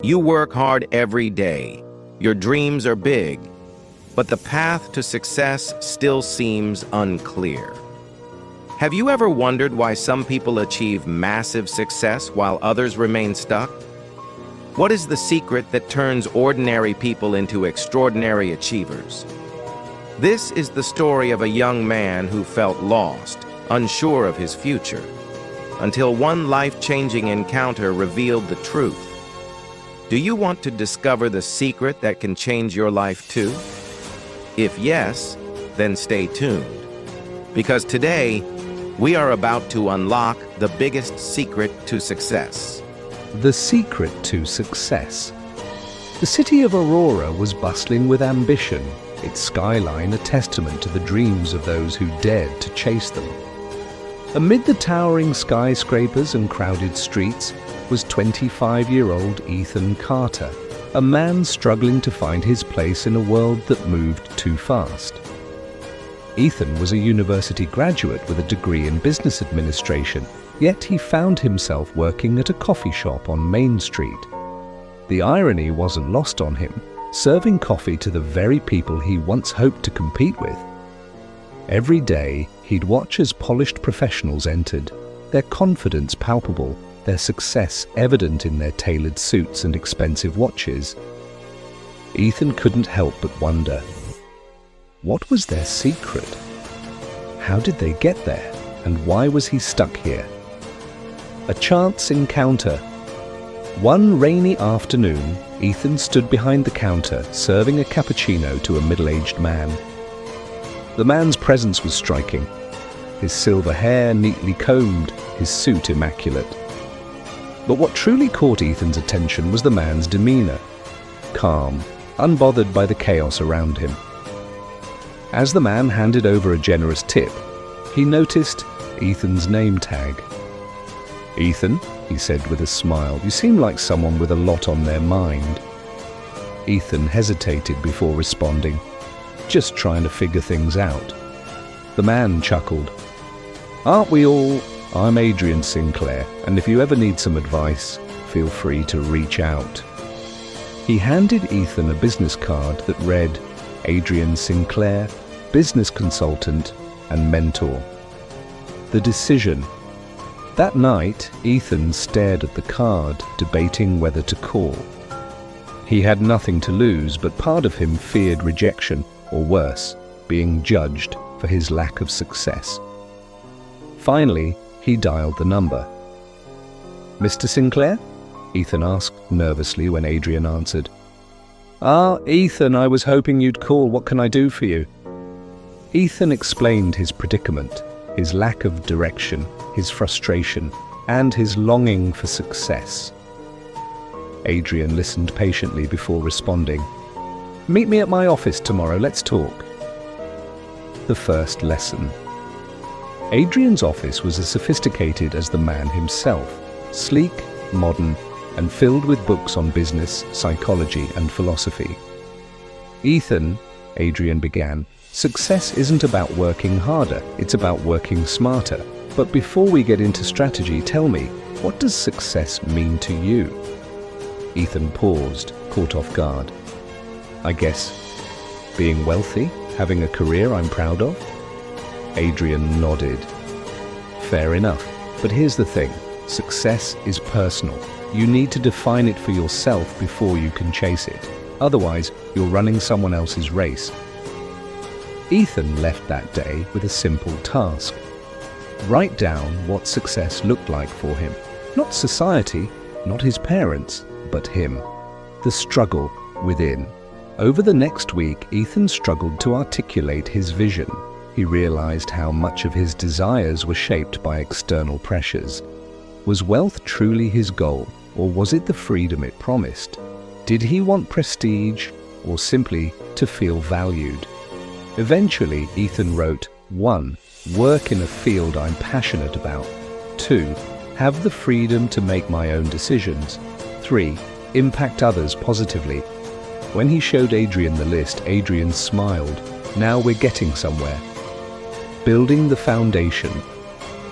You work hard every day. Your dreams are big, but the path to success still seems unclear. Have you ever wondered why some people achieve massive success while others remain stuck? What is the secret that turns ordinary people into extraordinary achievers? This is the story of a young man who felt lost, unsure of his future, until one life-changing encounter revealed the truth. Do you want to discover the secret that can change your life too? If yes, then stay tuned, because today we are about to unlock the biggest secret to success. The secret to success. The city of Aurora was bustling with ambition, its skyline a testament to the dreams of those who dared to chase them. Amid the towering skyscrapers and crowded streets was 25-year-old Ethan Carter, a man struggling to find his place in a world that moved too fast. Ethan was a university graduate with a degree in business administration, yet he found himself working at a coffee shop on Main Street. The irony wasn't lost on him, serving coffee to the very people he once hoped to compete with. Every day, he'd watch as polished professionals entered, their confidence palpable, their success evident in their tailored suits and expensive watches. Ethan couldn't help but wonder, what was their secret? How did they get there, and why was he stuck here? A chance encounter. One rainy afternoon, Ethan stood behind the counter, serving a cappuccino to a middle-aged man. The man's presence was striking. His silver hair neatly combed, his suit immaculate. But what truly caught Ethan's attention was the man's demeanor, calm, unbothered by the chaos around him. As the man handed over a generous tip, he noticed Ethan's name tag. "Ethan," he said with a smile, "you seem like someone with a lot on their mind." Ethan hesitated before responding, "Just trying to figure things out." The man chuckled. "Aren't we all? I'm Adrian Sinclair, and if you ever need some advice, feel free to reach out." He handed Ethan a business card that read, Adrian Sinclair, business consultant and mentor. The decision. That night, Ethan stared at the card, debating whether to call. He had nothing to lose, but part of him feared rejection, or worse, being judged for his lack of success. Finally, he dialed the number. "Mr. Sinclair?" Ethan asked nervously when Adrian answered. Ethan, I was hoping you'd call. What can I do for you?" Ethan explained his predicament, his lack of direction, his frustration, and his longing for success. Adrian listened patiently before responding. "Meet me at my office tomorrow, let's talk." The first lesson. Adrian's office was as sophisticated as the man himself, sleek, modern, and filled with books on business, psychology, and philosophy. "Ethan," Adrian began, "success isn't about working harder, it's about working smarter. But before we get into strategy, tell me, what does success mean to you?" Ethan paused, caught off guard. "I guess being wealthy, having a career I'm proud of?" Adrian nodded. "Fair enough, but here's the thing. Success is personal. You need to define it for yourself before you can chase it. Otherwise, you're running someone else's race." Ethan left that day with a simple task. Write down what success looked like for him. Not society, not his parents, but him. The struggle within. Over the next week, Ethan struggled to articulate his vision. He realized how much of his desires were shaped by external pressures. Was wealth truly his goal, or was it the freedom it promised? Did he want prestige, or simply to feel valued? Eventually, Ethan wrote, 1. Work in a field I'm passionate about. 2. Have the freedom to make my own decisions. 3. Impact others positively. When he showed Adrian the list, Adrian smiled. Now we're getting somewhere. Building the foundation.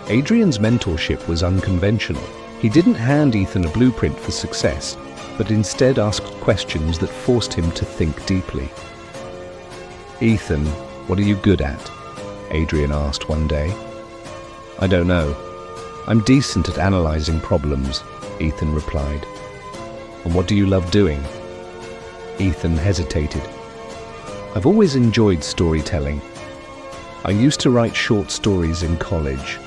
Adrian's mentorship was unconventional. He didn't hand Ethan a blueprint for success. but instead asked questions that forced him to think deeply. "Ethan, what are you good at?" Adrian asked one day. "I don't know. I'm decent at analyzing problems," Ethan replied. "And what do you love doing?" Ethan hesitated. "I've always enjoyed storytelling. I used to write short stories in college."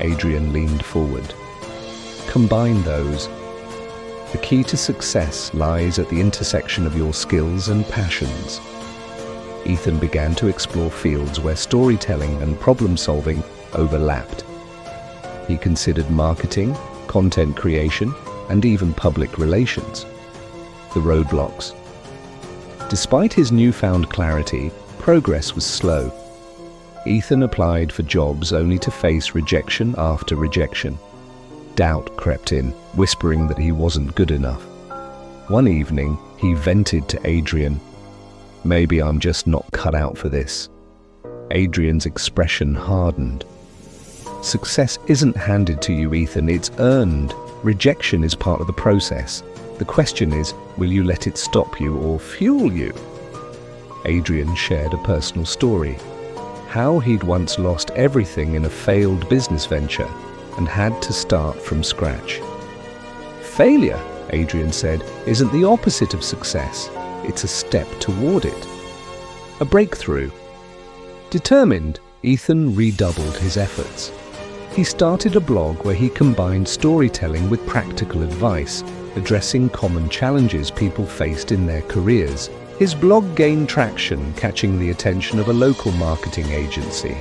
Adrian leaned forward. "Combine those. The key to success lies at the intersection of your skills and passions." Ethan began to explore fields where storytelling and problem-solving overlapped. He considered marketing, content creation, and even public relations. The roadblocks. Despite his newfound clarity, progress was slow. Ethan applied for jobs only to face rejection after rejection. Doubt crept in, whispering that he wasn't good enough. One evening, he vented to Adrian, "Maybe I'm just not cut out for this." Adrian's expression hardened. "Success isn't handed to you, Ethan, it's earned. Rejection is part of the process. The question is, will you let it stop you or fuel you?" Adrian shared a personal story. How he'd once lost everything in a failed business venture and had to start from scratch. "Failure," Adrian said, "isn't the opposite of success. It's a step toward it. A breakthrough." Determined, Ethan redoubled his efforts. He started a blog where he combined storytelling with practical advice, addressing common challenges people faced in their careers. His blog gained traction, catching the attention of a local marketing agency.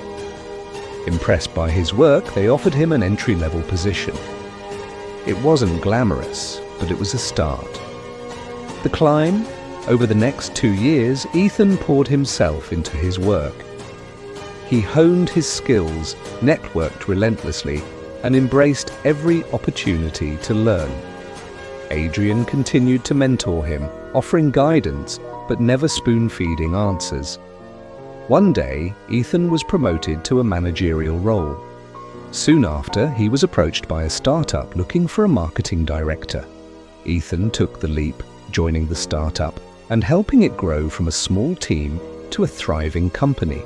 Impressed by his work, they offered him an entry-level position. It wasn't glamorous, but it was a start. The climb? Over the next 2 years, Ethan poured himself into his work. He honed his skills, networked relentlessly, and embraced every opportunity to learn. Adrian continued to mentor him, offering guidance, but never spoon-feeding answers. One day, Ethan was promoted to a managerial role. Soon after, he was approached by a startup looking for a marketing director. Ethan took the leap, joining the startup and helping it grow from a small team to a thriving company.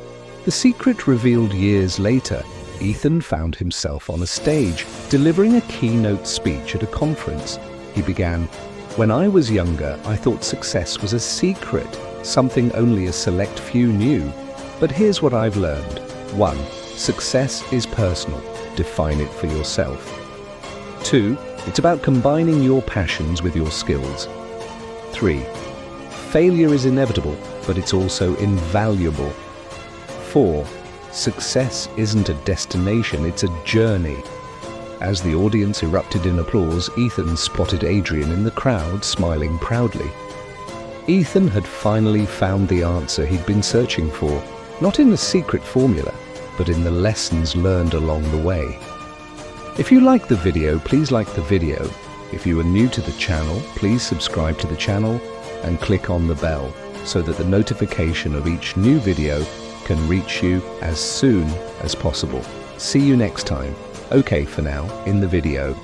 The secret revealed years later, Ethan found himself on a stage, delivering a keynote speech at a conference. He began, "When I was younger, I thought success was a secret, something only a select few knew. But here's what I've learned. 1. Success is personal. Define it for yourself. 2. It's about combining your passions with your skills. 3. Failure is inevitable, but it's also invaluable. 4. Success isn't a destination, it's a journey." As the audience erupted in applause, Ethan spotted Adrian in the crowd, smiling proudly. Ethan had finally found the answer he'd been searching for, not in the secret formula, but in the lessons learned along the way. If you liked the video, please like the video. If you are new to the channel, please subscribe to the channel and click on the bell so that the notification of each new video can reach you as soon as possible. See you next time. Okay for now, in the video.